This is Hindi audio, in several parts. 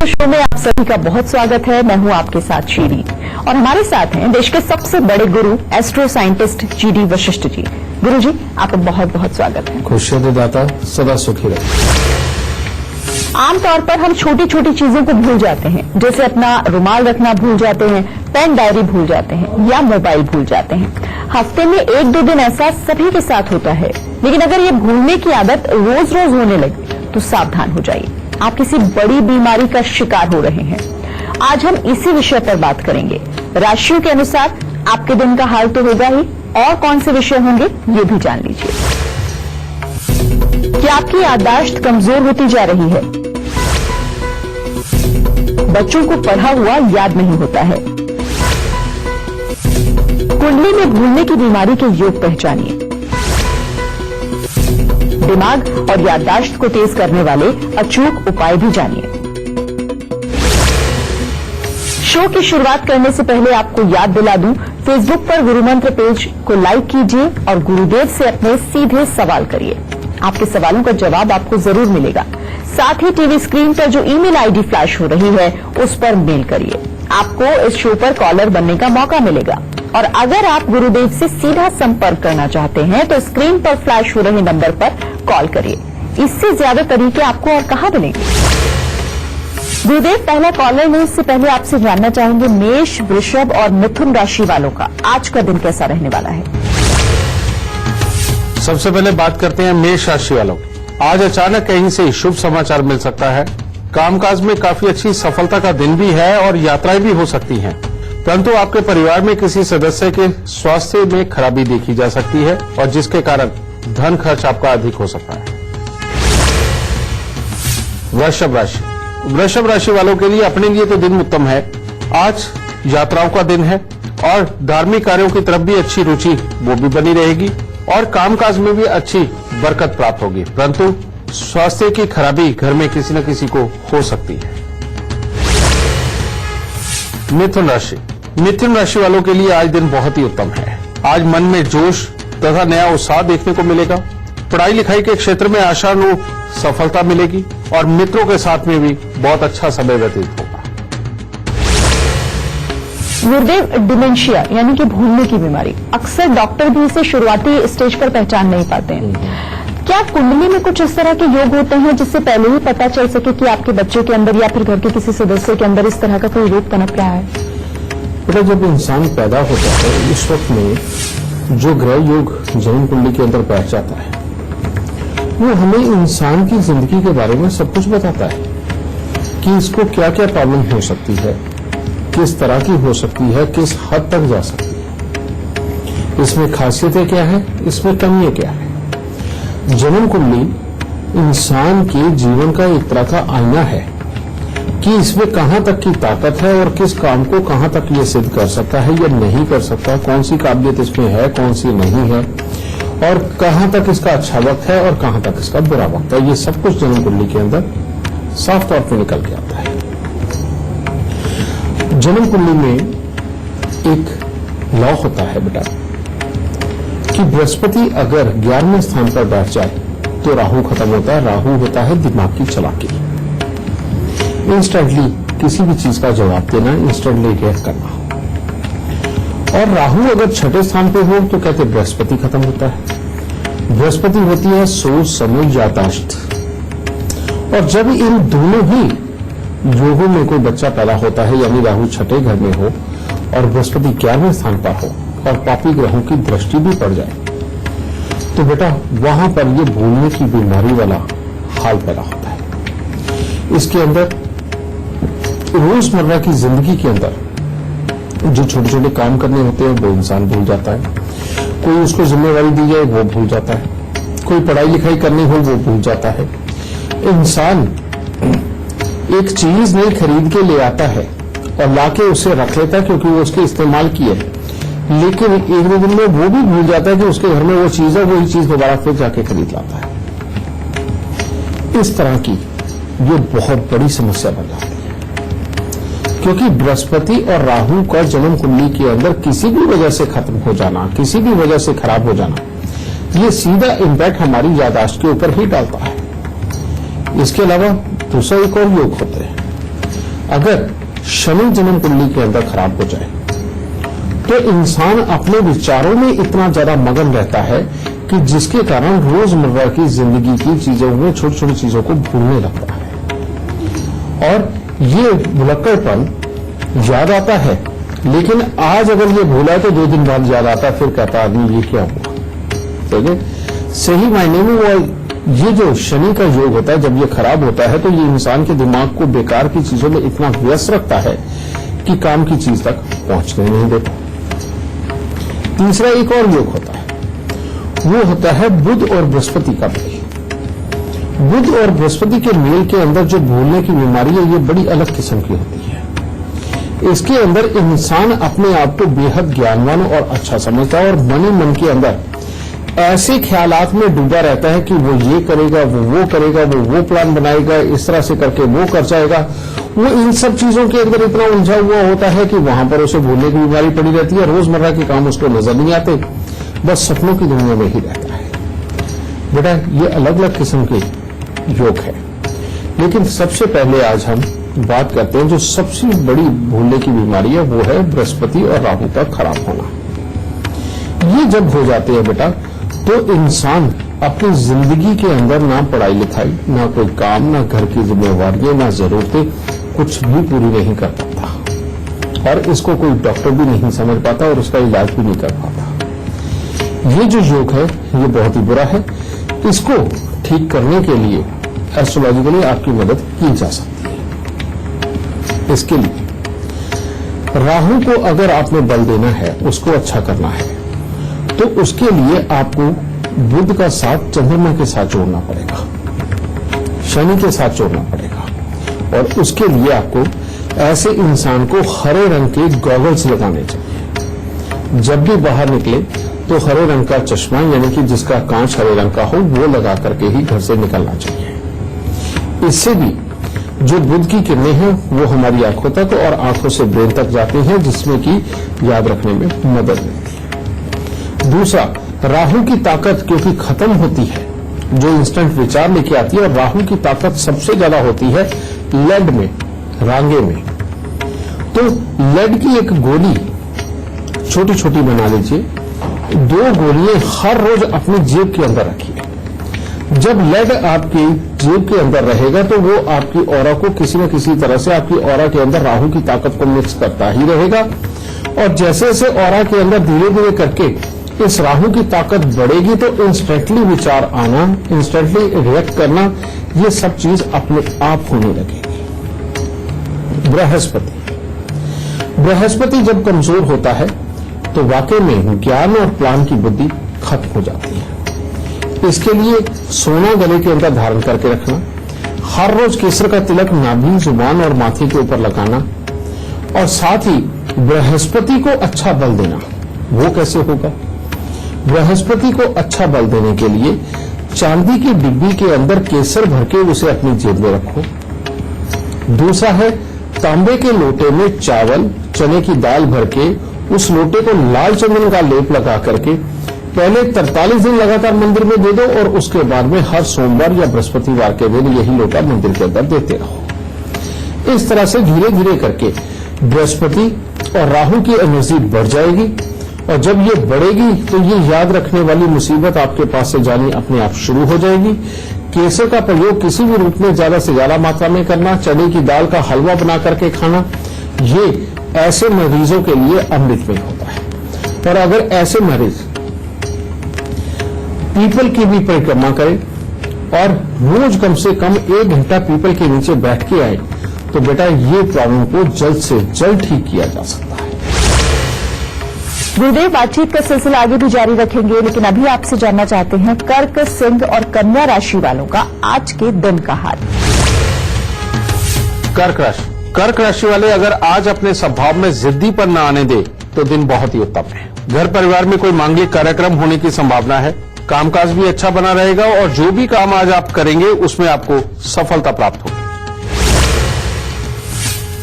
शो में आप सभी का बहुत स्वागत है। मैं हूं आपके साथ शीरी और हमारे साथ हैं देश के सबसे बड़े गुरु astro scientist GD Vashishtha ji. गुरु जी, आपका बहुत बहुत स्वागत है। खुशियां दाता सदा सुखी रहे। आमतौर पर हम छोटी छोटी चीजों को भूल जाते हैं, जैसे अपना रुमाल रखना भूल जाते हैं, पेन डायरी भूल जाते हैं या मोबाइल भूल जाते हैं। हफ्ते में 1-2 दिन ऐसा सभी के साथ होता है, लेकिन अगर ये भूलने की आदत रोज रोज होने लगे तो सावधान हो जाइए, आप किसी बड़ी बीमारी का शिकार हो रहे हैं। आज हम इसी विषय पर बात करेंगे। राशियों के अनुसार आपके दिन का हाल तो होगा ही, और कौन से विषय होंगे ये भी जान लीजिए। क्या आपकी याददाश्त कमजोर होती जा रही है? बच्चों को पढ़ा हुआ याद नहीं होता है? कुंडली में भूलने की बीमारी के योग पहचानिए। दिमाग और याददाश्त को तेज करने वाले अचूक उपाय भी जानिए। शो की शुरुआत करने से पहले आपको याद दिला दूं, फेसबुक पर गुरु मंत्र पेज को लाइक कीजिए और गुरुदेव से अपने सीधे सवाल करिए। आपके सवालों का जवाब आपको जरूर मिलेगा। साथ ही टीवी स्क्रीन पर जो ईमेल आईडी फ्लैश हो रही है उस पर मेल करिए, आपको इस शो पर कॉलर बनने का मौका मिलेगा। और अगर आप गुरुदेव से सीधा संपर्क करना चाहते हैं तो स्क्रीन पर फ्लैश हो रहे नंबर पर कॉल करिए। इससे ज्यादा तरीके आपको और कहां मिलेंगे। गुरुदेव, पहला कॉलर ने, इससे पहले आपसे जानना चाहेंगे मेष, वृषभ और मिथुन राशि वालों का आज का दिन कैसा रहने वाला है। सबसे पहले बात करते हैं मेष राशि वालों की। आज अचानक कहीं से शुभ समाचार मिल सकता है। कामकाज में काफी अच्छी सफलता का दिन भी है और यात्राएं भी हो सकती हैं, परंतु आपके परिवार में किसी सदस्य के स्वास्थ्य में खराबी देखी जा सकती है और जिसके कारण धन खर्च आपका अधिक हो सकता है। वृषभ राशि वालों के लिए अपने लिए तो दिन उत्तम है। आज यात्राओं का दिन है और धार्मिक कार्यों की तरफ भी अच्छी रुचि वो भी बनी रहेगी और कामकाज में भी अच्छी बरकत प्राप्त होगी, परंतु स्वास्थ्य की खराबी घर में किसी न किसी को हो सकती है। मिथुन राशि वालों के लिए आज दिन बहुत ही उत्तम है। आज मन में जोश तथा नया उत्साह देखने को मिलेगा। पढ़ाई लिखाई के क्षेत्र में आशानुरूप सफलता मिलेगी और मित्रों के साथ में भी बहुत अच्छा समय व्यतीत होगा। गुरुदेव, डिमेंशिया यानी कि भूलने की बीमारी, अक्सर डॉक्टर भी इसे शुरुआती स्टेज पर पहचान नहीं पाते हैं। क्या कुंडली में कुछ इस तरह के योग होते हैं जिससे पहले ही पता चल सके कि आपके बच्चे के अंदर या फिर घर के किसी सदस्य के अंदर इस तरह का कोई रोग पनप रहा है? तो जब इंसान पैदा होता है इस वक्त में जो ग्रह योग जन्म कुंडली के अंदर बैठ जाता है वो हमें इंसान की जिंदगी के बारे में सब कुछ बताता है कि इसको क्या क्या प्रॉब्लम हो सकती है, किस तरह की हो सकती है, किस हद तक जा सकती है, इसमें खासियतें क्या है, इसमें कमियां क्या है। जन्म कुंडली इंसान के जीवन का एक तरह का आईना है कि इसमें कहां तक की ताकत है और किस काम को कहां तक ये सिद्ध कर सकता है या नहीं कर सकता, कौन सी काबिलियत इसमें है, कौन सी नहीं है, और कहां तक इसका अच्छा वक्त है और कहां तक इसका बुरा वक्त है। ये सब कुछ जन्म कुंडली के अंदर साफ तौर पर निकल के आता है। जन्म कुंडली में एक लॉ होता है बेटा कि बृहस्पति अगर 11वें स्थान पर बैठ जाए तो राहु खत्म होता है। राहु होता है दिमाग की चालाकी, इंस्टेंटली किसी भी चीज का जवाब देना, इंस्टेंटली रिएक्ट करना। और राहु अगर 6ठे स्थान पे हो तो कहते बृहस्पति खत्म होता है। बृहस्पति होती है सोच, समझ, याददाश्त। और जब इन दोनों ही योगों में कोई बच्चा पैदा होता है, यानी राहु 6ठे घर में हो और बृहस्पति 11वें स्थान पर हो और पापी ग्रहों की दृष्टि भी पड़ जाए, तो बेटा वहां पर ये भूलने की बीमारी वाला हाल पैदा होता है। इसके अंदर रोजमर्रा की जिंदगी के अंदर जो छोटे छोटे काम करने होते हैं वो इंसान भूल जाता है। कोई उसको जिम्मेवारी दी जाए वो भूल जाता है। कोई पढ़ाई लिखाई करनी हो वो भूल जाता है। इंसान एक चीज नहीं खरीद के ले आता है और लाके उसे रख लेता है क्योंकि वो उसके इस्तेमाल की है, लेकिन एक दो दिन में वो भी भूल जाता है कि उसके घर में वो चीज है, वही चीज दोबारा फिर जाके खरीद लाता है। इस तरह की ये बहुत बड़ी समस्या बन जाती है क्योंकि बृहस्पति और राहु का जन्म कुंडली के अंदर किसी भी वजह से खत्म हो जाना, किसी भी वजह से खराब हो जाना, ये सीधा इम्पैक्ट हमारी याददाश्त के ऊपर ही डालता है। इसके अलावा दूसरा एक और योग होते हैं अगर शनि जन्म कुंडली के अंदर खराब हो जाए तो इंसान अपने विचारों में इतना ज्यादा मगन रहता है कि जिसके कारण रोजमर्रा की जिंदगी की चीजों में छोटी छोटी चीजों को भूलने लगता है और ये भुलक्कड़पन याद आता है, लेकिन आज अगर ये भूला तो 2 दिन बाद याद आता है, फिर कहता आदमी ये क्या हुआ। ठीक है, सही मायने में वो ये जो शनि का योग होता है जब ये खराब होता है तो ये इंसान के दिमाग को बेकार की चीजों में इतना व्यस्त रखता है कि काम की चीज तक पहुंचने नहीं देता। तीसरा एक और योग होता है, वो होता है बुध और बृहस्पति का मेल। बुध और बृहस्पति के मेल के अंदर जो भूलने की बीमारी है ये बड़ी अलग किस्म की होती है। इसके अंदर इंसान अपने आप को बेहद ज्ञानवान और अच्छा समझता है और मन ही मन के अंदर ऐसे ख्यालात में डूबा रहता है कि वो ये करेगा, वो करेगा, वो प्लान बनाएगा, इस तरह से करके वो कर जाएगा। वो इन सब चीजों के अंदर इतना उलझा हुआ होता है कि वहां पर उसे भूलने की बीमारी पड़ी रहती है। रोजमर्रा के काम उसको नजर नहीं आते, बस सपनों की दुनिया में ही रहता है। बेटा ये अलग अलग किस्म के योग है, लेकिन सबसे पहले आज हम बात करते हैं जो सबसे बड़ी भूलने की बीमारी है, वो है बृहस्पति और राहु का खराब होना। ये जब हो जाते हैं बेटा तो इंसान अपनी जिंदगी के अंदर ना पढ़ाई लिखाई, ना कोई काम, ना घर की जिम्मेवारियां, ना जरूरतें, कुछ भी पूरी नहीं कर पाता और इसको कोई डॉक्टर भी नहीं समझ पाता और उसका इलाज भी नहीं कर पाता। ये जो योग है ये बहुत ही बुरा है। इसको ठीक करने के लिए एस्ट्रोलॉजिकली आपकी मदद की जा सकती है। इसके लिए राहु को अगर आपने बल देना है, उसको अच्छा करना है, तो उसके लिए आपको बुध का साथ चंद्रमा के साथ जोड़ना पड़ेगा, शनि के साथ जोड़ना पड़ेगा और उसके लिए आपको ऐसे इंसान को हरे रंग के गॉगल्स लगाने चाहिए। जब भी बाहर निकले तो हरे रंग का चश्मा, यानी कि जिसका कांच हरे रंग का हो, वो लगा करके ही घर से निकलना चाहिए। इससे भी जो बुध की किरणें हैं वो हमारी आंखों तक और आंखों से ब्रेन तक जाती हैं, जिसमें कि याद रखने में मदद मिलती है। दूसरा, राहु की ताकत क्योंकि खत्म होती है, जो इंस्टेंट विचार लेके आती है, और राहु की ताकत सबसे ज्यादा होती है लेड में, रांगे में। तो लेड की एक गोली छोटी छोटी बना लीजिए, 2 गोलियां हर रोज अपनी जेब के अंदर रखिए। जब लेड आपकी जेब के अंदर रहेगा तो वो आपकी ऑरा को किसी न किसी तरह से आपकी ऑरा के अंदर राहु की ताकत को मिक्स करता ही रहेगा, और जैसे जैसे ऑरा के अंदर धीरे धीरे करके इस राहु की ताकत बढ़ेगी तो इंस्टेंटली विचार आना, इंस्टेंटली रिएक्ट करना, ये सब चीज अपने आप होने लगेगी। बृहस्पति जब कमजोर होता है तो वाकई में ज्ञान और प्लान की बुद्धि खत्म हो जाती है। इसके लिए सोना गले के अंदर धारण करके रखना, हर रोज केसर का तिलक नाभि, जुबान और माथे के ऊपर लगाना, और साथ ही बृहस्पति को अच्छा बल देना। वो कैसे होगा? बृहस्पति को अच्छा बल देने के लिए चांदी की डिब्बी के अंदर केसर भर के उसे अपनी जेब में रखो। दूसरा है, तांबे के लोटे में चावल, चने की दाल भर के उस लोटे को लाल चंदन का लेप लगा करके पहले 43 दिन लगातार मंदिर में दे दो, और उसके बाद में हर सोमवार या बृहस्पतिवार के दिन यही लोटा मंदिर के अंदर देते रहो। इस तरह से धीरे धीरे करके बृहस्पति और राहु की एनर्जी बढ़ जाएगी, और जब ये बढ़ेगी तो ये याद रखने वाली मुसीबत आपके पास से जानी अपने आप शुरू हो जाएगी। केसर का प्रयोग किसी भी रूप में ज्यादा से ज्यादा मात्रा में करना, चने की दाल का हलवा बना करके खाना, ये ऐसे मरीजों के लिए अमृतमय होता है। और अगर ऐसे मरीज पीपल की भी परिक्रमा करें और रोज कम से कम 1 घंटा पीपल के नीचे बैठ के आए, तो बेटा ये प्रॉब्लम को जल्द से जल्द ठीक किया जा सकता है। गुरुदेव, बातचीत का सिलसिला आगे भी जारी रखेंगे, लेकिन अभी आपसे जानना चाहते हैं कर्क, सिंह और कन्या राशि वालों का आज के दिन का हाल। कर्क राशि वाले अगर आज अपने स्वभाव में जिद्दी पर न आने दे तो दिन बहुत ही उत्तम है। घर परिवार में कोई मांगलिक कार्यक्रम होने की संभावना है, कामकाज भी अच्छा बना रहेगा, और जो भी काम आज आप करेंगे उसमें आपको सफलता प्राप्त होगी।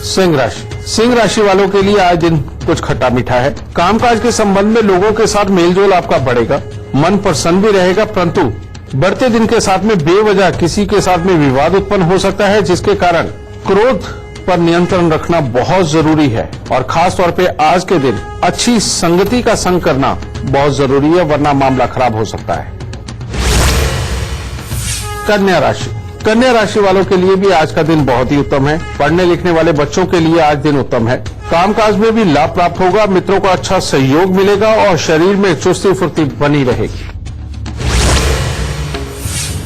सिंह राशि वालों के लिए आज दिन कुछ खट्टा मीठा है। कामकाज के संबंध में लोगों के साथ मेलजोल आपका बढ़ेगा, मन प्रसन्न भी रहेगा, परंतु बढ़ते दिन के साथ में बेवजह किसी के साथ में विवाद उत्पन्न हो सकता है, जिसके कारण क्रोध पर नियंत्रण रखना बहुत जरूरी है और खास तौर पे आज के दिन अच्छी संगति का संग करना बहुत जरूरी है, वरना मामला खराब हो सकता है। कन्या राशि वालों के लिए भी आज का दिन बहुत ही उत्तम है। पढ़ने लिखने वाले बच्चों के लिए आज दिन उत्तम है। कामकाज में भी लाभ प्राप्त होगा, मित्रों का अच्छा सहयोग मिलेगा और शरीर में चुस्ती फुर्ती बनी रहेगी।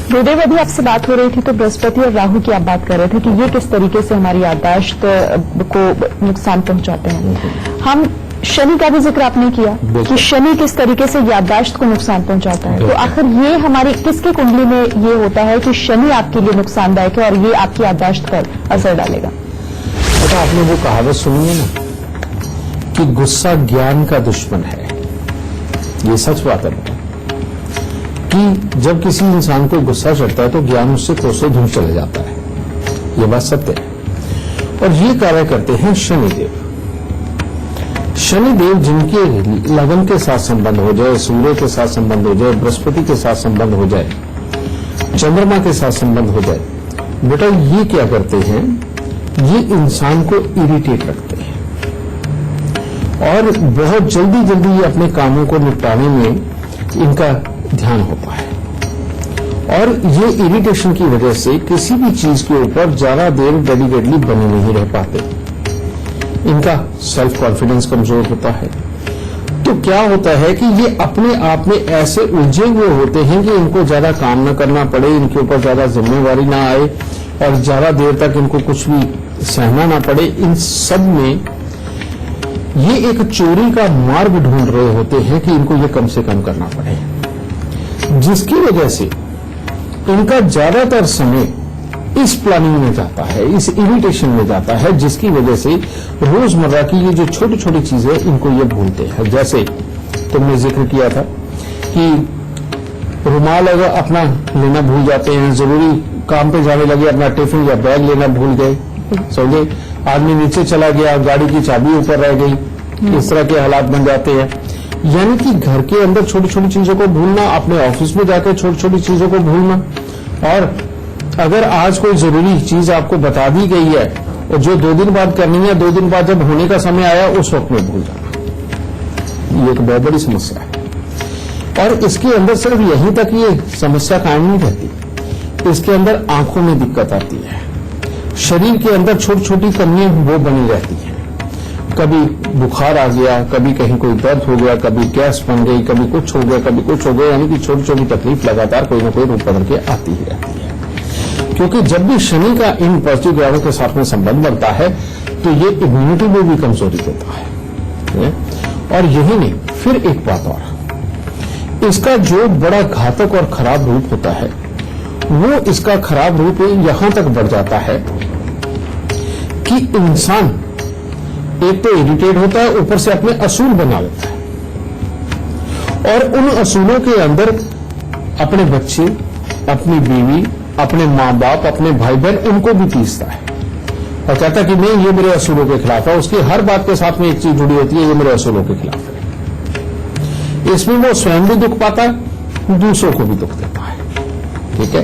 गुरुदेव, अभी आपसे बात हो रही थी तो बृहस्पति और राहु की आप बात कर रहे थे कि ये किस तरीके से हमारी याददाश्त को नुकसान पहुंचाते हैं। हम शनि का भी जिक्र आपने किया कि शनि किस तरीके से याददाश्त को नुकसान पहुंचाता है, तो आखिर ये हमारी किसकी कुंडली में ये होता है कि शनि आपके लिए नुकसानदायक है और ये आपकी याददाश्त पर असर डालेगा? तो आपने वो कहावत सुनी है ना कि गुस्सा ज्ञान का दुश्मन है। ये सच बात है कि जब किसी इंसान को गुस्सा चढ़ता है तो ज्ञान उससे कोसों दूर चले जाता है। ये बात सत्य है और ये कार्य करते हैं शनिदेव। शनिदेव जिनके लगन के साथ संबंध हो जाए, सूर्य के साथ संबंध हो जाए, बृहस्पति के साथ संबंध हो जाए, चंद्रमा के साथ संबंध हो जाए, बेटा ये क्या करते हैं, ये इंसान को इरिटेट रखते हैं और बहुत जल्दी जल्दी ये अपने कामों को निपटाने में इनका ध्यान होता है और ये इरिटेशन की वजह से किसी भी चीज के ऊपर ज्यादा देर डेडिकेटली बने नहीं रह पाते। इनका सेल्फ कॉन्फिडेंस कमजोर होता है। तो क्या होता है कि ये अपने आप में ऐसे उलझे हुए होते हैं कि इनको ज्यादा काम न करना पड़े, इनके ऊपर ज्यादा जिम्मेवारी ना आए और ज्यादा देर तक इनको कुछ भी सहना ना पड़े। इन सब में ये एक चोरी का मार्ग ढूंढ रहे होते हैं कि इनको ये कम से कम करना पड़े, जिसकी वजह से इनका ज्यादातर समय इस प्लानिंग में जाता है, इस इरिटेशन में जाता है, जिसकी वजह से रोजमर्रा की ये जो छोटी छोटी चीजें इनको ये भूलते हैं। जैसे तुमने जिक्र किया था कि रुमाल अगर अपना लेना भूल जाते हैं, जरूरी काम पे जाने लगे अपना टिफिन या बैग लेना भूल गए, समझे, आदमी नीचे चला गया, गाड़ी की चाबी ऊपर रह गई, इस तरह के हालात बन जाते हैं। यानी कि घर के अंदर छोटी छोटी चीजों को भूलना, अपने ऑफिस में जाकर छोटी छोटी चीजों को भूलना, और अगर आज कोई जरूरी चीज आपको बता दी गई है और जो 2 दिन बाद करनी है, 2 दिन बाद जब होने का समय आया उस वक्त में भूल जाना, ये एक बहुत बड़ी समस्या है। और इसके अंदर सिर्फ यहीं तक ये समस्या कायम नहीं रहती, इसके अंदर आंखों में दिक्कत आती है, शरीर के अंदर छोटी छोटी कमियां वो बनी रहती हैं। कभी बुखार आ गया, कभी कहीं कोई दर्द हो गया, कभी गैस बन गई, कभी कुछ हो गया, कभी कुछ हो गया, यानी कि छोटी छोटी तकलीफ लगातार कोई ना कोई रूप बदल के आती ही रहती है। क्योंकि जब भी शनि का इन पॉजिटिव ग्रहों के साथ में संबंध बनता है तो ये इम्यूनिटी में भी कमजोरी देता है। और यही नहीं, फिर एक बात और, इसका जो बड़ा घातक और खराब रूप होता है वो इसका खराब रूप यहां तक बढ़ जाता है कि इंसान एक तो इरिटेट होता है, ऊपर से अपने असूल बना लेता है और उन असूलों के अंदर अपने बच्चे, अपनी बीवी, अपने माँ बाप, अपने भाई बहन, उनको भी पीसता है और कहता है कि नहीं, ये मेरे असूलों के खिलाफ है। उसकी हर बात के साथ में एक चीज जुड़ी होती है, ये मेरे असूलों के खिलाफ है। इसमें वो स्वयं भी दुख पाता है, दूसरों को भी दुख देता है। ठीक है,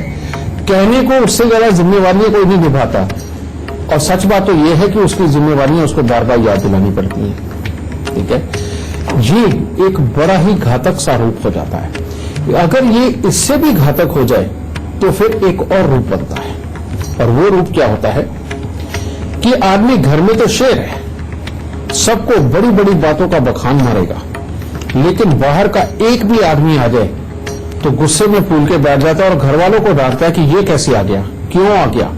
कहने को उससे ज्यादा जिम्मेवारियां कोई नहीं निभाता और सच बात तो यह है कि उसकी जिम्मेवारियां उसको बार बार याद दिलानी पड़ती हैं। ठीक है, ये एक बड़ा ही घातक सा रूप हो जाता है। अगर ये इससे भी घातक हो जाए तो फिर एक और रूप बनता है और वो रूप क्या होता है कि आदमी घर में तो शेर है, सबको बड़ी बड़ी बातों का बखान मारेगा, लेकिन बाहर का एक भी आदमी आ जाए तो गुस्से में फूल के बैठ जाता है और घर वालों को डांटता है कि ये कैसे आ गया, क्यों आ गया,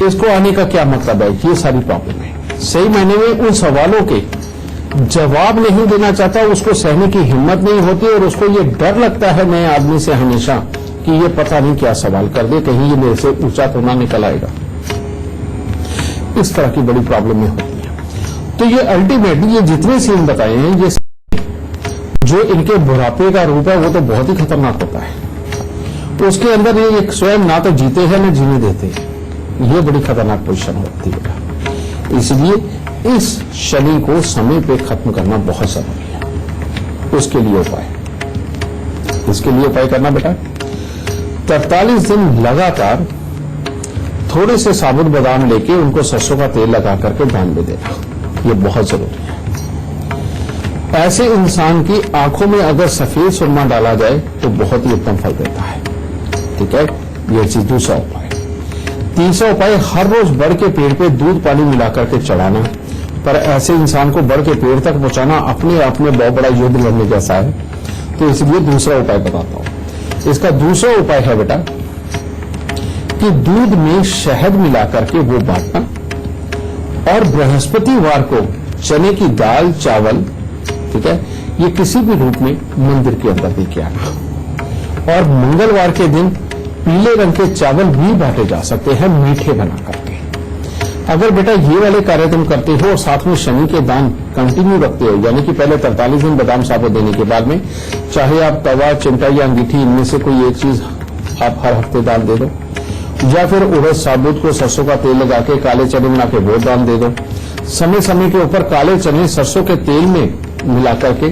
इसको आने का क्या मतलब है। ये सारी प्रॉब्लम है। सही मायने में उन सवालों के जवाब नहीं देना चाहता, उसको सहने की हिम्मत नहीं होती और उसको ये डर लगता है नए आदमी से हमेशा कि ये पता नहीं क्या सवाल कर दे, कहीं ये मेरे से ऊंचा तो ना निकल आएगा। इस तरह की बड़ी प्रॉब्लम में होती है। तो ये अल्टीमेटली ये जितने सीन बताए हैं, ये जो इनके बुढ़ापे का रूप है वो तो बहुत ही खतरनाक होता है। उसके अंदर ये स्वयं ना तो जीते हैं ना जीने देते हैं। ये बड़ी खतरनाक पोजीशन होती है। इसलिए इस शनि को समय पे खत्म करना बहुत जरूरी है। उसके लिए उपाय, इसके लिए उपाय करना बेटा, 43 दिन लगातार थोड़े से साबुत बादाम लेके उनको सरसों का तेल लगा करके दान में देना, ये बहुत जरूरी है। ऐसे इंसान की आंखों में अगर सफेद सुरमा डाला जाए तो बहुत ही उत्तम फल देता है। ठीक है, ये चीज दूसरा उपाय। तीसरा उपाय, हर रोज बड़ के पेड़ पे दूध पानी मिलाकर के चढ़ाना, पर ऐसे इंसान को बड़ के पेड़ तक पहुंचाना अपने आप में बहुत बड़ा युद्ध लड़ने जैसा है, तो इसलिए दूसरा उपाय बताता हूं। इसका दूसरा उपाय है बेटा कि दूध में शहद मिलाकर के वो बांटना, और बृहस्पतिवार को चने की दाल चावल, ठीक है, ये किसी भी रूप में मंदिर के अंदर लेके आना, और मंगलवार के दिन पीले रंग के चावल भी बांटे जा सकते हैं मीठे बना करके। अगर बेटा ये वाले कार्य तुम करते हो और साथ में शनि के दान कंटिन्यू रखते हो, यानी कि पहले 43 दिन बादाम साबुत देने के बाद में चाहे आप तवा, चिमटा या अंगीठी, इनमें से कोई एक चीज आप हर हफ्ते दान दे दो, या फिर उड़द साबुत को सरसों का तेल लगा के काले चने बना के वो दान दे दो। समय समय के ऊपर काले चने सरसों के तेल में मिला करके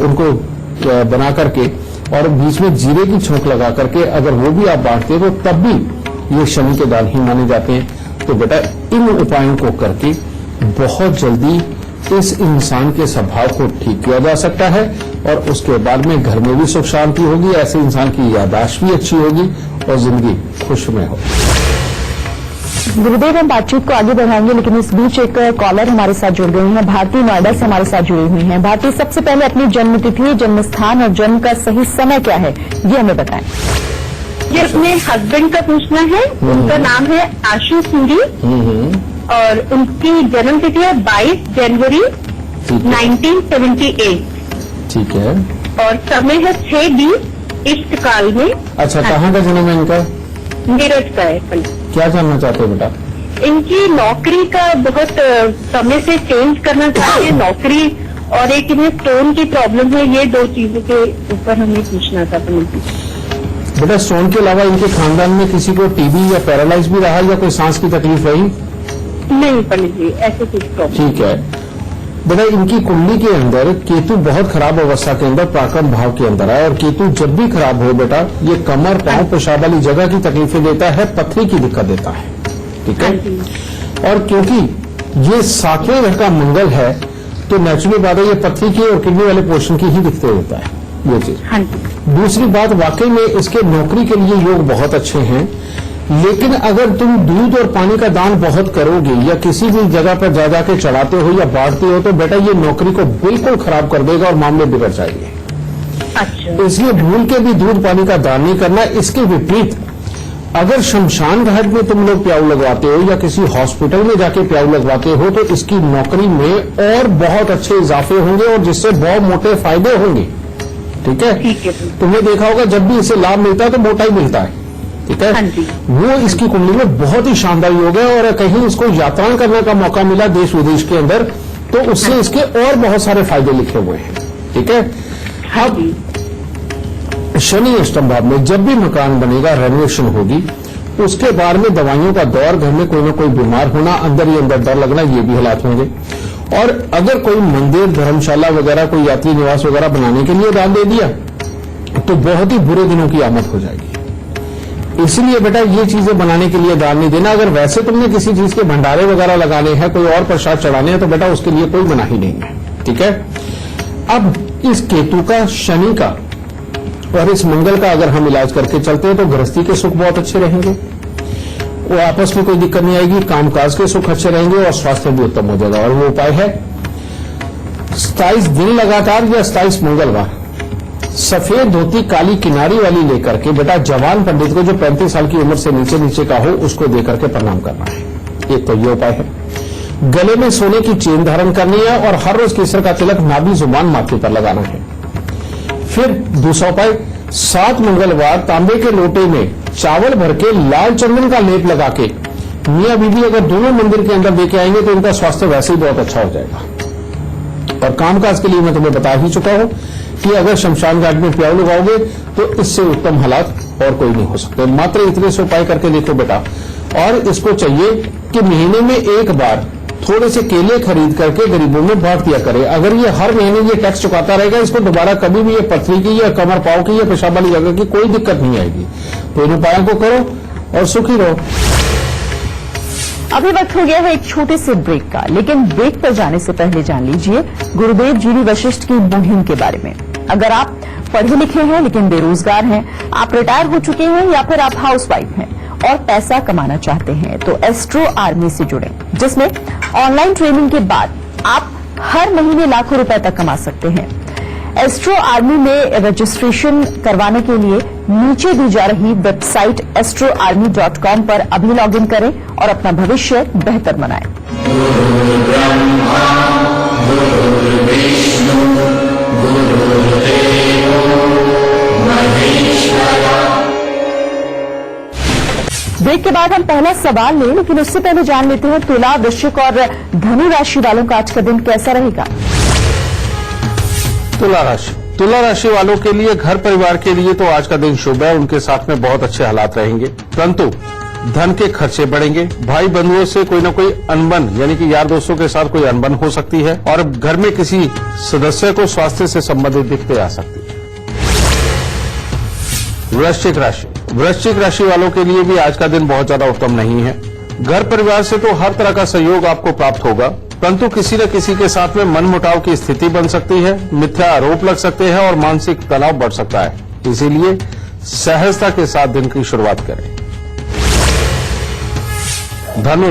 उनको बना करके और बीच में जीरे की छोंक लगा करके अगर वो भी आप बांटते हो तो तब भी ये शनि के दान ही माने जाते हैं। तो बेटा इन उपायों को करके बहुत जल्दी इस इंसान के स्वभाव को ठीक किया जा सकता है, और उसके बाद में घर में भी सुख शांति होगी, ऐसे इंसान की याददाश्त भी अच्छी होगी और जिंदगी खुशमय होगी। गुरुदेव, हम बातचीत को आगे बढ़ाएंगे, लेकिन इस बीच एक कॉलर हमारे साथ जुड़ गई हैं। भारती नोएडा से हमारे साथ जुड़ी हुई हैं। भारती, सबसे पहले अपनी जन्म तिथि, जन्म स्थान और जन्म का सही समय क्या है, ये हमें बताएं। ये अपने हस्बैंड का पूछना है। उनका नाम है आशु सूरी और उनकी जन्म तिथि है 22 जनवरी 1978। ठीक है, और समय है 6:20 इष्ट काल में। अच्छा, कहाँ का जन्म है इनका? नीरज का है। क्या जानना चाहते हो बेटा? इनकी नौकरी का बहुत समय से चेंज करना चाहते हैं, नौकरी और एक इन्हें स्टोन की प्रॉब्लम है। ये दो चीजों के ऊपर हमें पूछना था। बेटा, स्टोन के अलावा इनके खानदान में किसी को टीबी या पैरालाइज भी रहा या कोई सांस की तकलीफ रही? नहीं पंडित जी, ऐसे कुछ प्रॉब्लम। ठीक है बेटा, इनकी कुंडली के अंदर केतु बहुत खराब अवस्था के अंदर प्राकर्म भाव के अंदर है, और केतु जब भी खराब हो बेटा ये कमर, पांव, पेशाब वाली जगह की तकलीफें देता है, पथरी की दिक्कत देता है। ठीक है, और क्योंकि ये 7वें घर का मंगल है तो नेचुरली बात है ये पथरी की और किडनी वाले पोर्शन की ही दिक्कत होता है ये चीज। दूसरी बात, वाकई में इसके नौकरी के लिए योग बहुत अच्छे हैं, लेकिन अगर तुम दूध और पानी का दान बहुत करोगे या किसी भी जगह पर जा जाके चढ़ाते हो या बांटते हो तो बेटा ये नौकरी को बिल्कुल खराब कर देगा और मामले बिगड़ जाएंगे। अच्छा। इसलिए भूल के भी दूध पानी का दान नहीं करना। इसके विपरीत अगर शमशान घाट में तुम लोग प्याऊ लगवाते हो या किसी हॉस्पिटल में जाके प्याऊ लगवाते हो तो इसकी नौकरी में और बहुत अच्छे इजाफे होंगे और जिससे बहुत मोटे फायदे होंगे। ठीक है, तुमने देखा होगा जब भी इसे लाभ मिलता है तो मोटा ही मिलता है। ठीक है, वो इसकी कुंडली में बहुत ही शानदार योग है, और कहीं इसको यात्राएं करने का मौका मिला देश विदेश के अंदर तो उससे इसके और बहुत सारे फायदे लिखे हुए हैं। ठीक है, अब शनि अष्टम भाव में जब भी मकान बनेगा, रेनोवेशन होगी, उसके बाद में दवाइयों का दौर, घर में कोई ना कोई बीमार होना, अंदर ही अंदर डर लगना, ये भी हालात होंगे। और अगर कोई मंदिर, धर्मशाला वगैरह, कोई यात्री निवास वगैरह बनाने के लिए दान दे दिया तो बहुत ही बुरे दिनों की आमद हो जाएगी। इसलिए बेटा ये चीजें बनाने के लिए दान नहीं देना। अगर वैसे तुमने किसी चीज के भंडारे वगैरह लगाने हैं, कोई और प्रसाद चढ़ाने हैं तो बेटा उसके लिए कोई मनाही नहीं है। ठीक है, अब इस केतु का, शनि का और इस मंगल का अगर हम इलाज करके चलते हैं तो गृहस्थी के सुख बहुत अच्छे रहेंगे, वो आपस में कोई दिक्कत नहीं आएगी, कामकाज के सुख अच्छे रहेंगे और स्वास्थ्य भी उत्तम हो जाएगा। और वो उपाय है 27 दिन लगातार या 27 मंगलवार सफेद धोती काली किनारी वाली लेकर के बेटा जवान पंडित को जो 35 साल की उम्र से नीचे नीचे का हो उसको देकर के प्रणाम करना है। एक तो ये उपाय है। गले में सोने की चेन धारण करनी है और हर रोज केसर का तिलक नाभि जुबान माथे पर लगाना है। फिर दूसरा उपाय, 7 मंगलवार तांबे के लोटे में चावल भर के लाल चंदन का लेप लगा के मियां बीबी अगर दोनों मंदिर के अंदर देके आएंगे तो इनका स्वास्थ्य वैसे ही बहुत अच्छा हो जाएगा। और कामकाज के लिए मैं तुम्हें बता ही चुका हूं कि अगर शमशान घाट में प्याऊ लगाओगे तो इससे उत्तम हालात और कोई नहीं हो सकते। मात्र इतने से उपाय करके देखो बेटा। और इसको चाहिए कि महीने में एक बार थोड़े से केले खरीद करके गरीबों में बांट दिया करे। अगर ये हर महीने ये टैक्स चुकाता रहेगा, इसको दोबारा कभी भी ये पथरी की या कमर पाव की या पेशाब वाली जगह की कोई दिक्कत नहीं आएगी। तो इन उपायों को करो और सुखी रहो। अभी वक्त हो गया है एक छोटे से ब्रेक का, लेकिन ब्रेक पर जाने से पहले जान लीजिए गुरुदेव जीडी वशिष्ठ की मुहिम के बारे में। अगर आप पढ़े लिखे हैं लेकिन बेरोजगार हैं, आप रिटायर हो चुके हैं या फिर आप हाउसवाइफ हैं और पैसा कमाना चाहते हैं, तो एस्ट्रो आर्मी से जुड़े, जिसमें ऑनलाइन ट्रेनिंग के बाद आप हर महीने लाखों रुपए तक कमा सकते हैं। एस्ट्रो आर्मी में रजिस्ट्रेशन करवाने के लिए नीचे दी जा रही वेबसाइट astroarmy.com पर अभी लॉगिन करें और अपना भविष्य बेहतर बनाएं। ब्रेक के बाद हम पहला सवाल लें, लेकिन उससे पहले जान लेते हैं तुला, वृश्चिक और धनु राशि वालों का आज का दिन कैसा रहेगा। तुला राशि वालों के लिए, घर परिवार के लिए तो आज का दिन शुभ है। उनके साथ में बहुत अच्छे हालात रहेंगे, परंतु धन के खर्चे बढ़ेंगे। भाई बंधुओं से कोई न कोई अनबन, यानी कि यार दोस्तों के साथ कोई अनबन हो सकती है और घर में किसी सदस्य को स्वास्थ्य से संबंधित दिक्कतें आ सकती है। वृश्चिक राशि वालों के लिए भी आज का दिन बहुत ज्यादा उत्तम नहीं है। घर परिवार से तो हर तरह का सहयोग आपको प्राप्त होगा, परंतु किसी न किसी के साथ में मनमुटाव की स्थिति बन सकती है, मिथ्या आरोप लग सकते हैं और मानसिक तनाव बढ़ सकता है। इसीलिए सहजता के साथ दिन की शुरुआत करें। धनु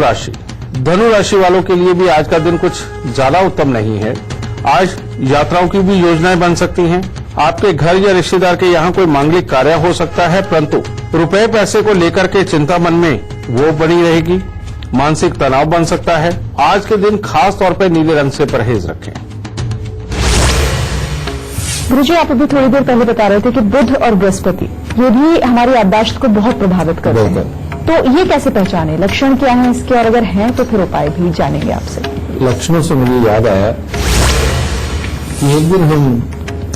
राशि वालों के लिए भी आज का दिन कुछ ज्यादा उत्तम नहीं है। आज यात्राओं की भी योजनाएं बन सकती हैं। आपके घर या रिश्तेदार के यहाँ कोई मांगलिक कार्य हो सकता है, परंतु रुपए पैसे को लेकर के चिंता मन में वो बनी रहेगी। मानसिक तनाव बन सकता है। आज के दिन खास तौर पर नीले रंग से परहेज रखें। गुरुजी, आप अभी थोड़ी देर पहले बता रहे थे कि बुध और बृहस्पति ये भी हमारी याददाश्त को बहुत प्रभावित करते हैं, तो ये कैसे पहचाने, लक्षण क्या है इसके, और अगर हैं तो फिर उपाय भी जानेंगे आपसे। लक्षणों से मुझे याद आया कि एक दिन हम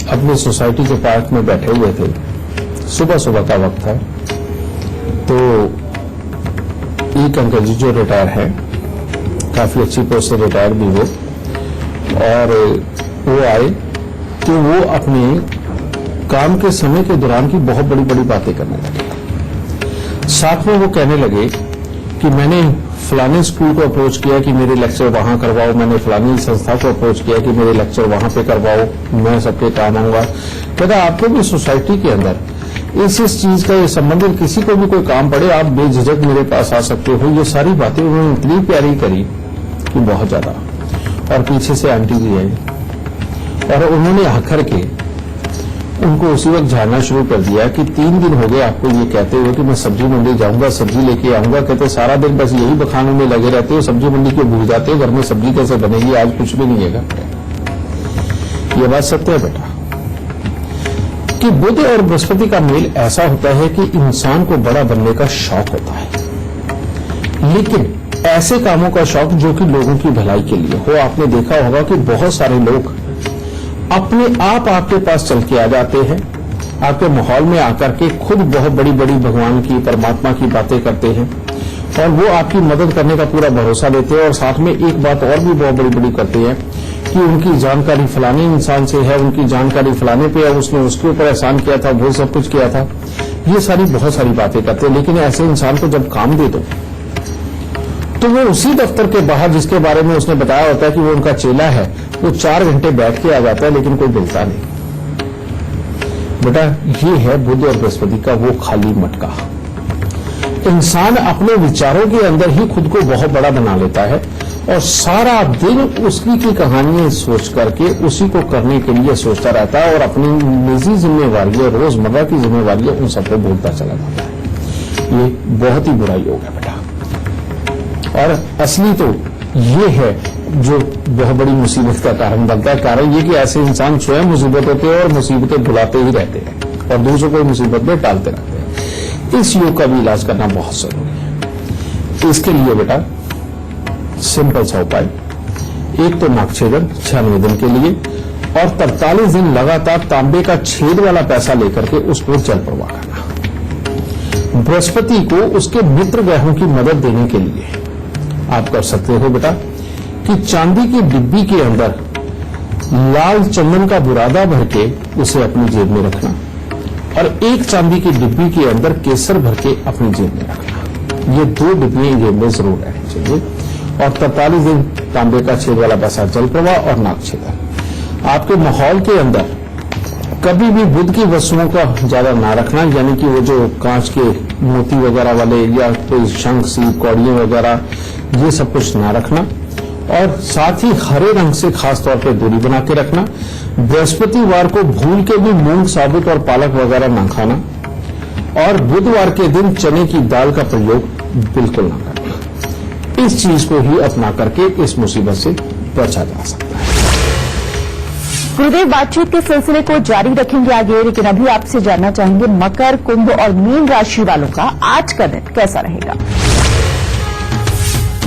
अपनी सोसाइटी के पार्क में बैठे हुए थे, सुबह का वक्त था, तो एक अंकल जी जो रिटायर हैं, काफी अच्छी पोस्ट से रिटायर भी हो, और वो आए कि वो अपने काम के समय के दौरान की बहुत बड़ी बड़ी बातें करने लगे। साथ में वो कहने लगे कि मैंने फलाने स्कूल को अप्रोच किया कि मेरे लेक्चर वहां करवाओ, मैंने फलानी संस्था को अप्रोच किया कि मेरे लेक्चर वहां पे करवाओ, मैं सबके काम आऊंगा। कहता आपको भी सोसाइटी के अंदर इस चीज का ये संबंधित किसी को भी कोई काम पड़े, आप बेझिझक मेरे पास आ सकते हो। ये सारी बातें उन्होंने इतनी प्यारी करी कि बहुत ज्यादा। और पीछे से आंटी जी आई और उन्होंने आकर के उनको उसी वक्त झाड़ना शुरू कर दिया कि 3 दिन हो गए आपको ये कहते हुए कि मैं सब्जी मंडी जाऊंगा, सब्जी लेके आऊंगा। कहते सारा दिन बस यही बखानों में लगे रहते हो, सब्जी मंडी क्यों भूल जाते हो, घर में सब्जी कैसे बनेगी, आज कुछ भी नहीं है। ये बात सत्य है बेटा कि बुध और बृहस्पति का मेल ऐसा होता है कि इंसान को बड़ा बनने का शौक होता है, लेकिन ऐसे कामों का शौक जो कि लोगों की भलाई के लिए हो। आपने देखा होगा कि बहुत सारे लोग अपने आप आपके पास चल के आ जाते हैं, आपके माहौल में आकर के खुद बहुत बड़ी बड़ी भगवान की, परमात्मा की बातें करते हैं और वो आपकी मदद करने का पूरा भरोसा देते हैं। और साथ में एक बात और भी बहुत बड़ी बड़ी करते हैं कि उनकी जानकारी फलाने इंसान से है, उनकी जानकारी फलाने पे है, उसने उसके ऊपर एहसान किया था, वो सब कुछ किया था। ये सारी बहुत सारी बातें करते हैं, लेकिन ऐसे इंसान को जब काम दे दो तो वो उसी दफ्तर के बाहर जिसके बारे में उसने बताया होता है कि वो उनका चेला है, वो 4 घंटे बैठ के आ जाता है, लेकिन कोई मिलता नहीं। बेटा ये है बुध और बृहस्पति का वो खाली मटका। इंसान अपने विचारों के अंदर ही खुद को बहुत बड़ा बना लेता है और सारा दिन उसकी की कहानियां सोच करके उसी को करने के लिए सोचता रहता है और अपनी निजी जिम्मेवारियां, रोजमर्रा की जिम्मेवारियां उन सबको भूलता चला जाता है। ये बहुत ही बुरा योग है बेटा, और असली तो ये है जो बहुत बड़ी मुसीबत का कारण बनता है। कारण ये कि ऐसे इंसान स्वयं मुसीबतों के और मुसीबतें भुलाते ही रहते हैं और दूसरों को मुसीबत में टालते रहते हैं। इस योग का भी इलाज करना बहुत जरूरी है। इसके लिए बेटा सिंपल सा उपाय, एक तो नागछेदन 96 दिन के लिए और 43 दिन लगातार तांबे का छेद वाला पैसा लेकर के उसको जल प्रवाह करना। बृहस्पति को उसके मित्र ग्रहों की मदद देने के लिए आप कर सकते हो बेटा कि चांदी की डिब्बी के अंदर लाल चंदन का बुरादा भर के उसे अपनी जेब में रखना और एक चांदी की डिब्बी के अंदर केसर भर के अपनी जेब में रखना। ये 2 डिब्बियां जेब में जरूर है। चाहिए। और 43 दिन तांबे का छेद वाला बसा जल प्रवाह और नाक छेदन। आपके माहौल के अंदर कभी भी बुध की वस्तुओं का ज्यादा ना रखना, यानी कि वो जो कांच के मोती वगैरह वाले या कोई शंख सीप कौड़ियां वगैरह, ये सब कुछ ना रखना। और साथ ही हरे रंग से खास तौर पर दूरी बना के रखना। बृहस्पतिवार को भूल के भी मूंग साबुत और पालक वगैरह ना खाना। और बुधवार के दिन चने की दाल का प्रयोग बिल्कुल ना करना। इस चीज को ही अपना करके इस मुसीबत से बचा जा सकता है। गुरुदेव, बातचीत के सिलसिले को जारी रखेंगे आगे, लेकिन अभी आपसे जानना चाहेंगे मकर, कुंभ और मीन राशि वालों का आज का दिन कैसा रहेगा।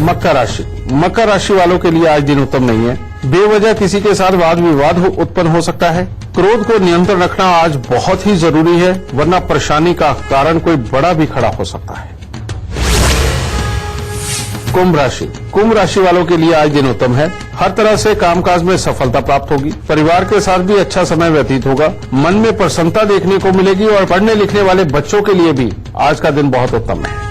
मकर राशि वालों के लिए आज दिन उत्तम नहीं है। बेवजह किसी के साथ वाद विवाद उत्पन्न हो सकता है। क्रोध को नियंत्रण रखना आज बहुत ही जरूरी है, वरना परेशानी का कारण कोई बड़ा भी खड़ा हो सकता है। कुंभ राशि वालों के लिए आज दिन उत्तम है। हर तरह से कामकाज में सफलता प्राप्त होगी। परिवार के साथ भी अच्छा समय व्यतीत होगा। मन में प्रसन्नता देखने को मिलेगी और पढ़ने लिखने वाले बच्चों के लिए भी आज का दिन बहुत उत्तम है।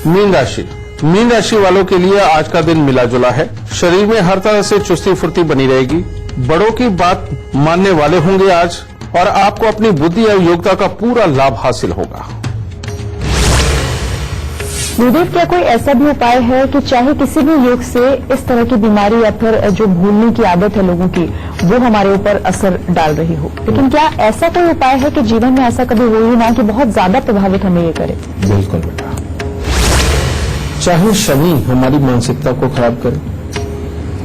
मीन राशि वालों के लिए आज का दिन मिला जुला है। शरीर में हर तरह से चुस्ती फुर्ती बनी रहेगी। बड़ों की बात मानने वाले होंगे आज, और आपको अपनी बुद्धि और योग्यता का पूरा लाभ हासिल होगा। गुरुदेव, क्या कोई ऐसा भी उपाय है कि चाहे किसी भी युग से इस तरह की बीमारी या फिर जो भूलने की आदत है लोगों की, वो हमारे ऊपर असर डाल रही हो, लेकिन क्या ऐसा कोई उपाय है कि जीवन में ऐसा कभी हो ही ना कि बहुत ज्यादा प्रभावित हमें ये करे। बिल्कुल बेटा, चाहे शनि हमारी मानसिकता को खराब करे,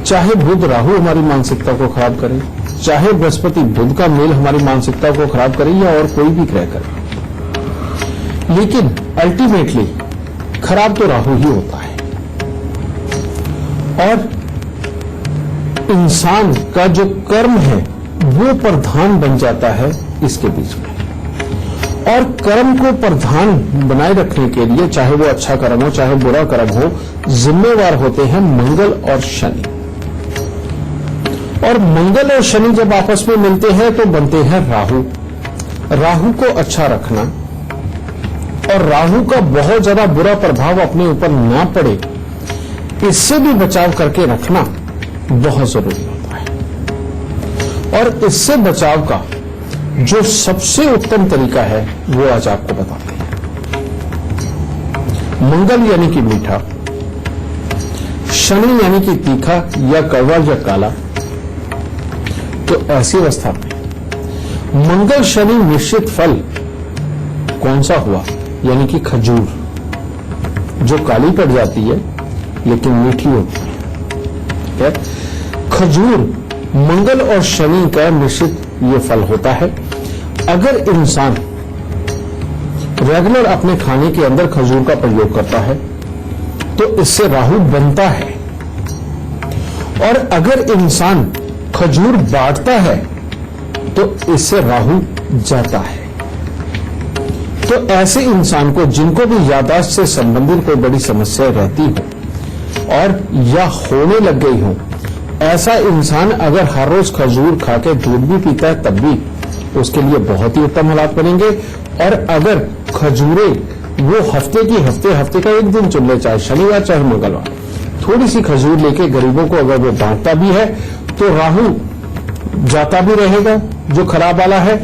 चाहे बुध राहु हमारी मानसिकता को खराब करे, चाहे बृहस्पति बुध का मेल हमारी मानसिकता को खराब करे या और कोई भी ग्रह करे, लेकिन अल्टीमेटली खराब तो राहु ही होता है। और इंसान का जो कर्म है वो प्रधान बन जाता है इसके बीच में। और कर्म को प्रधान बनाए रखने के लिए, चाहे वो अच्छा कर्म हो चाहे बुरा कर्म हो, जिम्मेवार होते हैं मंगल और शनि। और मंगल और शनि जब आपस में मिलते हैं तो बनते हैं राहु। राहु को अच्छा रखना और राहु का बहुत ज्यादा बुरा प्रभाव अपने ऊपर ना पड़े, इससे भी बचाव करके रखना बहुत जरूरी होता है। और इससे बचाव का जो सबसे उत्तम तरीका है वो आज आपको बताते हैं। मंगल यानी कि मीठा, शनि यानी कि तीखा या कड़वा या काला। तो ऐसी अवस्था में मंगल शनि मिश्रित फल कौन सा हुआ, यानी कि खजूर, जो काली पड़ जाती है लेकिन मीठी होती है। खजूर मंगल और शनि का मिश्रित ये फल होता है। अगर इंसान रेगुलर अपने खाने के अंदर खजूर का प्रयोग करता है तो इससे राहु बनता है। और अगर इंसान खजूर बांटता है तो इससे राहु जाता है। तो ऐसे इंसान को, जिनको भी याददाश्त से संबंधित कोई बड़ी समस्या रहती हो और या होने लग गई हो, ऐसा इंसान अगर हर रोज खजूर खा के दूध भी पीता है तब भी उसके लिए बहुत ही उत्तम हालात बनेंगे। और अगर खजूरें वो हफ्ते का एक दिन चुन ले, चाहे शनिवार चाहे मंगलवार, थोड़ी सी खजूर लेके गरीबों को अगर वो बांटता भी है तो राहु जाता भी रहेगा जो खराब वाला है,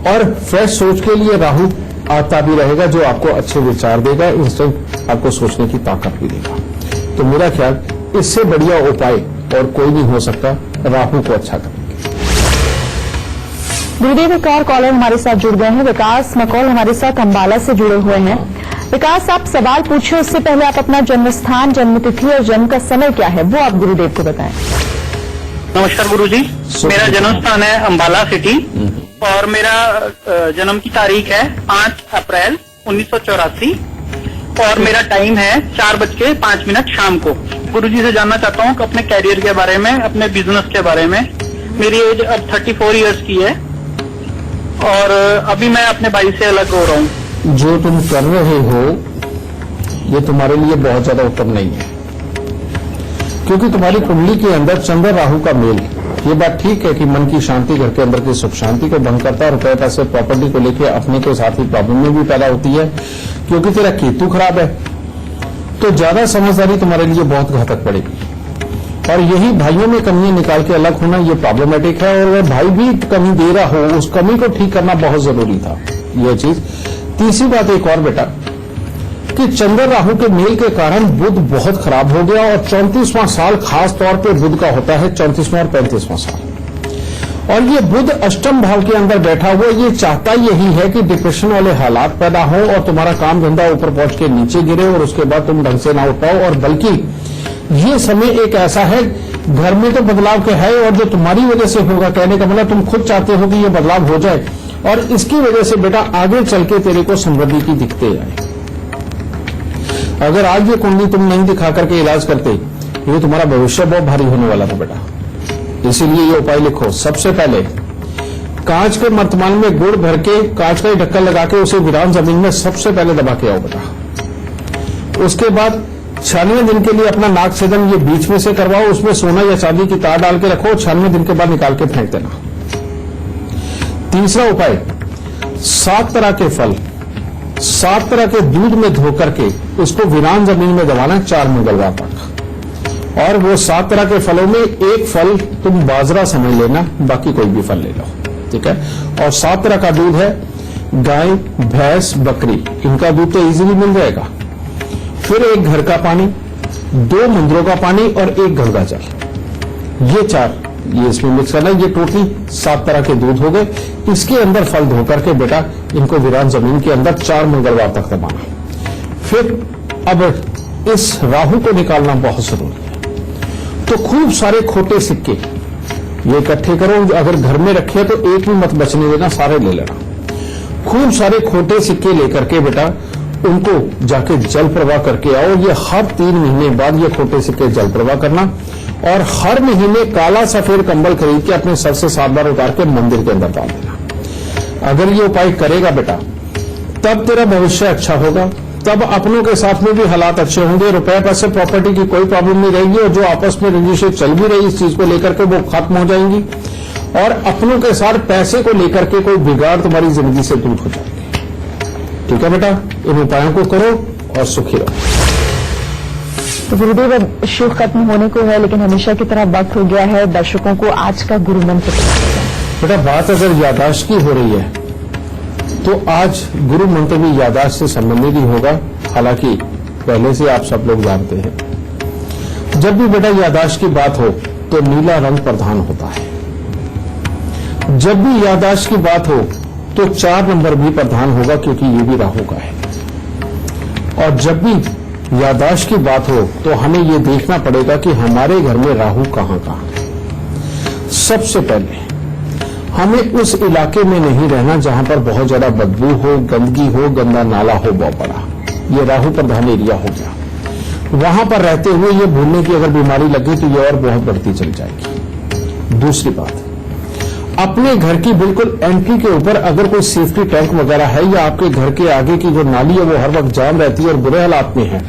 और फ्रेश सोच के लिए राहु आता भी रहेगा जो आपको अच्छे विचार देगा, इंस्टेंट आपको सोचने की ताकत भी देगा। तो मेरा ख्याल इससे बढ़िया उपाय और कोई नहीं हो सकता राहु को अच्छा करने के। गुरुदेव, एक और कॉलर हमारे साथ जुड़ गए हैं। विकास मकौल हमारे साथ अंबाला से जुड़े हुए हैं। विकास, आप सवाल पूछे उससे पहले आप अपना जन्म स्थान, जन्म तिथि और जन्म का समय क्या है वो आप गुरुदेव को बताएं। नमस्कार गुरुजी, मेरा जन्म स्थान है अंबाला सिटी और मेरा जन्म की तारीख है 5 अप्रैल 1984 और मेरा टाइम है 4:05 शाम को। गुरुजी से जानना चाहता हूँ अपने कैरियर के बारे में, अपने बिजनेस के बारे में। मेरी एज अब 34 इयर्स की है और अभी मैं अपने भाई से अलग हो रहा हूँ। जो तुम कर रहे हो ये तुम्हारे लिए बहुत ज्यादा उत्तम नहीं है, क्योंकि तुम्हारी कुंडली के अंदर चंद्र राहु का मेल। ये बात ठीक है कि मन की शांति, घर के अंदर की सुख शांति को भंग करता है, रुपए पैसे प्रॉपर्टी को लेकर अपने के साथ ही प्रॉब्लम में भी पैदा होती है, क्योंकि तेरा केतु खराब है। तो ज्यादा समझदारी तुम्हारे लिए बहुत घातक पड़ेगी। और यही भाइयों में कमियां निकाल के अलग होना ये प्रॉब्लमेटिक है, और अगर भाई भी कमी दे रहा हो उस कमी को ठीक करना बहुत जरूरी था यह चीज। तीसरी बात एक और बेटा कि चंद्र राहु के मेल के कारण बुध बहुत खराब हो गया, और 34वां साल खास तौर पे बुध का होता है 34वां और 35वां साल। और ये बुध अष्टम भाव के अंदर बैठा हुआ ये चाहता यही है कि डिप्रेशन वाले हालात पैदा हो और तुम्हारा काम धंधा ऊपर पहुंच के नीचे गिरे और उसके बाद तुम ढंग से ना उठ पाओ। और बल्कि ये समय एक ऐसा है घर में तो बदलाव के है, और जो तुम्हारी वजह से होगा, कहने का मतलब तुम खुद चाहते हो कि ये बदलाव हो जाए, और इसकी वजह से बेटा आगे चल के तेरे को समृद्धि की दिक्कतें आए। अगर आज ये कुंडली तुम नहीं दिखा करके इलाज करते, ये तुम्हारा भविष्य बहुत भारी होने वाला था बेटा। इसीलिए ये उपाय लिखो। सबसे पहले कांच के मर्तमान में गुड़ भर के कांच का ही ढक्कन लगा के उसे वीरान जमीन में सबसे पहले दबा के आओ बेटा। उसके बाद 96 दिन के लिए अपना नाक छेदन ये बीच में से करवाओ, उसमें सोना या चांदी की तार डाल के रखो, 96 दिन के बाद निकाल के फेंक देना। तीसरा उपाय 7 तरह के फल 7 तरह के दूध में धो करके उसको वीरान जमीन में दबाना 4 मंगलवार तक। और वो 7 तरह के फलों में एक फल तुम बाजरा समझ लेना, बाकी कोई भी फल ले लो, ठीक है। और 7 तरह का दूध है गाय, भैंस, बकरी, इनका दूध तो इजीली मिल जाएगा। फिर एक घर का पानी, 2 मंदिरों का पानी और 1 गंगा जल, ये 4 ये इसमें मिक्स करना। ये टोटली 7 तरह के दूध हो गए। इसके अंदर फल धो करके बेटा इनको वीरान जमीन के अंदर 4 मंगलवार तक दबाना। फिर अब इस राहु को निकालना बहुत जरूरी है। तो खूब सारे खोटे सिक्के ये इकट्ठे करो, अगर घर में रखे तो एक भी मत बचने देना, सारे ले लेना। खूब सारे खोटे सिक्के लेकर के बेटा उनको जाके जल प्रवाह करके आओ। ये हर 3 महीने बाद ये खोटे सिक्के जल प्रवाह करना, और हर महीने काला सफेद कंबल खरीद के अपने सर से 7 बार उतार के मंदिर के अंदर डाल देना। अगर ये उपाय करेगा बेटा तब तेरा भविष्य अच्छा होगा, तब अपनों के साथ में भी हालात अच्छे होंगे, रुपए पैसे प्रॉपर्टी की कोई प्रॉब्लम नहीं रहेगी, और जो आपस में रंजिशें चल भी रही इस चीज को लेकर के वो खत्म हो जाएंगी, और अपनों के साथ पैसे को लेकर के कोई बिगाड़ तुम्हारी जिंदगी से दूर हो जाएगी। ठीक है बेटा, इन उपायों को करो और सुखी रहो। तो गुरुदेव अब शो खत्म होने को है, लेकिन हमेशा की तरह वक्त हो गया है दर्शकों को आज का गुरु मंत्र। बेटा बात अगर याददाश्त की हो रही है तो आज गुरु मंत्र भी याददाश्त से संबंधित ही होगा। हालांकि पहले से आप सब लोग जानते हैं जब भी बेटा याददाश्त की बात हो तो नीला रंग प्रधान होता है। जब भी याददाश्त की बात हो तो 4 नंबर भी प्रधान होगा, क्योंकि ये भी राहु का है। और जब भी याददाश्त की बात हो तो हमें ये देखना पड़ेगा कि हमारे घर में राहु कहां है। सबसे पहले हमें उस इलाके में नहीं रहना जहां पर बहुत ज्यादा बदबू हो, गंदगी हो, गंदा नाला हो बहुत बड़ा। ये राहु प्रधान एरिया हो गया। वहां पर रहते हुए ये भूलने की अगर बीमारी लगे तो ये और बहुत बढ़ती चली जाएगी। दूसरी बात, अपने घर की बिल्कुल एंट्री के ऊपर अगर कोई सेफ्टी टैंक वगैरह है, या आपके घर के आगे की जो नाली है वो हर वक्त जाम रहती है और बुरे हालात में है,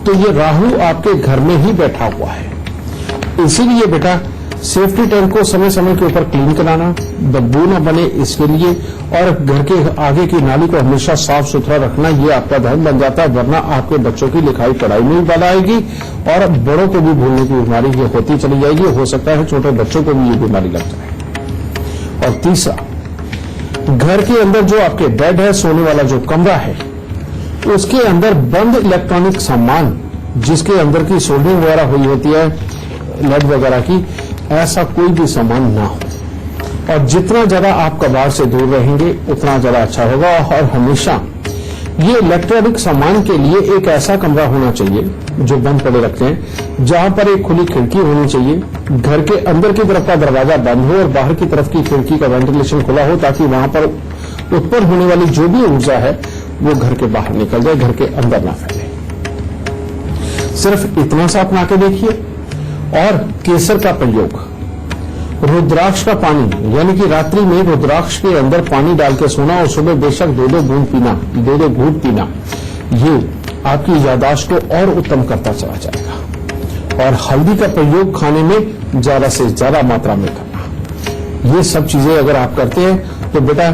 तो ये राहु आपके घर में ही बैठा हुआ है। इसीलिए बेटा सेफ्टी टैंक को समय समय के ऊपर क्लीन कराना, बदबू न बने इसके लिए, और घर के आगे की नाली को हमेशा साफ सुथरा रखना, ये आपका धर्म बन जाता है। वरना आपके बच्चों की लिखाई पढ़ाई में भी बाधा आएगी और बड़ों को भी भूलने की बीमारी ये होती चली जाएगी। हो सकता है छोटे बच्चों को भी ये बीमारी लग जाए। और तीसरा, घर के अंदर जो आपके बेड है, सोने वाला जो कमरा है, उसके अंदर बंद इलेक्ट्रॉनिक सामान जिसके अंदर की सोल्डरिंग वगैरह हुई होती है लेड वगैरह की, ऐसा कोई भी सामान ना हो। और जितना ज्यादा आप कबाड़ से दूर रहेंगे उतना ज्यादा अच्छा होगा। और हमेशा ये इलेक्ट्रॉनिक सामान के लिए एक ऐसा कमरा होना चाहिए जो बंद पड़े रखते हैं, जहां पर एक खुली खिड़की होनी चाहिए। घर के अंदर की तरफ का दरवाजा बंद हो और बाहर की तरफ की खिड़की का वेंटिलेशन खुला हो, ताकि वहां पर उत्पन्न होने वाली जो भी ऊर्जा है वो घर के बाहर निकल जाए, घर के अंदर ना फैले। सिर्फ इतना सा अपना के देखिए। और केसर का प्रयोग, रुद्राक्ष का पानी, यानी कि रात्रि में रुद्राक्ष के अंदर पानी डाल के सोना और सुबह बेशक 2-2 बूंद पीना, 2-2 घूंट पीना, ये आपकी याददाश्त को और उत्तम करता चला जाएगा। और हल्दी का प्रयोग खाने में ज्यादा से ज्यादा मात्रा में करना। ये सब चीजें अगर आप करते हैं तो बेटा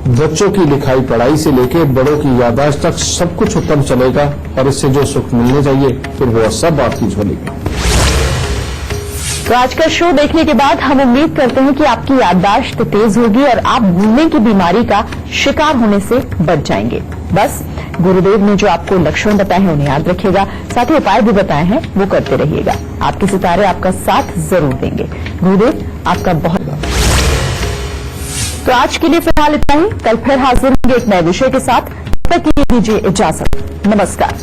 बच्चों की लिखाई पढ़ाई से लेकर बड़ों की याददाश्त तक सब कुछ उत्तम चलेगा और इससे जो सुख मिलने चाहिए फिर वो सब आपकी झोली में। तो आज का शो देखने के बाद हम उम्मीद करते हैं कि आपकी याददाश्त तेज होगी और आप भूलने की बीमारी का शिकार होने से बच जाएंगे। बस गुरुदेव ने जो आपको लक्षण बताए हैं उन्हें याद रखिएगा, साथ ही उपाय भी बताए हैं वो करते रहिएगा। आपके सितारे आपका साथ जरूर देंगे। गुरुदेव आपका बहुत। तो आज के लिए फिलहाल इतना ही। कल फिर हाजिर होंगे एक नए विषय के साथ। तब तक के लिए दीजिए इजाजत। नमस्कार।